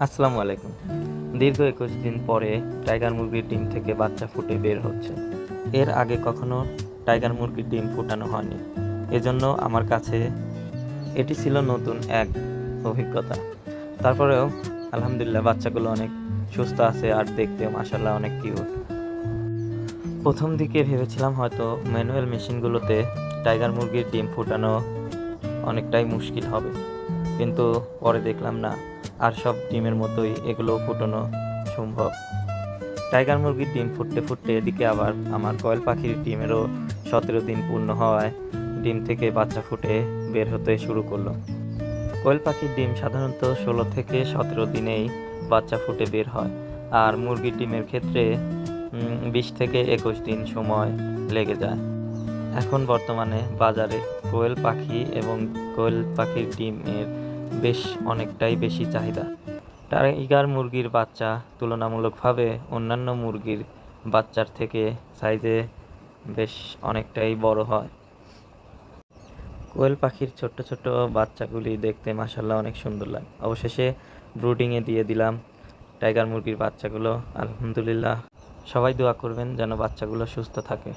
আসসালামু আলাইকুম। দীর্ঘ ২১ দিন পরে টাইগার মুরগির ডিম থেকে বাচ্চা ফুটে বের হচ্ছে। এর আগে কখনো টাইগার মুরগির ডিম ফুটানো হয়নি। এজন্য আমার কাছে এটি ছিল নতুন এক অভিজ্ঞতা। তারপরেও আলহামদুলিল্লাহ বাচ্চাগুলো অনেক সুস্থ আছে আর দেখতেও মাশাআল্লাহ অনেক কিউট। প্রথম দিকে ভেবেছিলাম হয়তো ম্যানুয়াল মেশিনগুলোতে টাইগার মুরগির ডিম ফুটানো অনেকটাই মুশকিল হবে। কিন্তু পরে দেখলাম না, আর সব ডিমের মতোই এগুলোও ফুটানো সম্ভব। টাইগার মুরগির ডিম ফুটতে ফুটতে এদিকে আবার আমার কয়েল পাখির ডিমেরও ১৭ দিন পূর্ণ হওয়ায় ডিম থেকে বাচ্চা ফুটে বের হতে শুরু করলো। কোয়েল পাখির ডিম সাধারণত ১৬ থেকে ১৭ দিনেই বাচ্চা ফুটে বের হয়, আর মুরগির ডিমের ক্ষেত্রে ২০ থেকে ২১ দিন সময় লেগে যায়। এখন বর্তমানে বাজারে কোয়েল পাখি এবং কোয়েল পাখির ডিমের অনেকটাই বেশি চাহিদা। টাইগার মুরগির বাচ্চা তুলনামূলকভাবে অন্যান্য মুরগির বাচ্চার থেকে সাইজে বেশ অনেকটাই বড় হয়। কোয়েল পাখির ছোট্ট ছোট্ট বাচ্চাগুলি দেখতে মাশাআল্লাহ অনেক সুন্দর লাগে। অবশেষে ব্রুডিংয়ে দিয়ে দিলাম টাইগার মুরগির বাচ্চাগুলো। আলহামদুলিল্লাহ, সবাই দোয়া করবেন যেন বাচ্চাগুলো সুস্থ থাকে।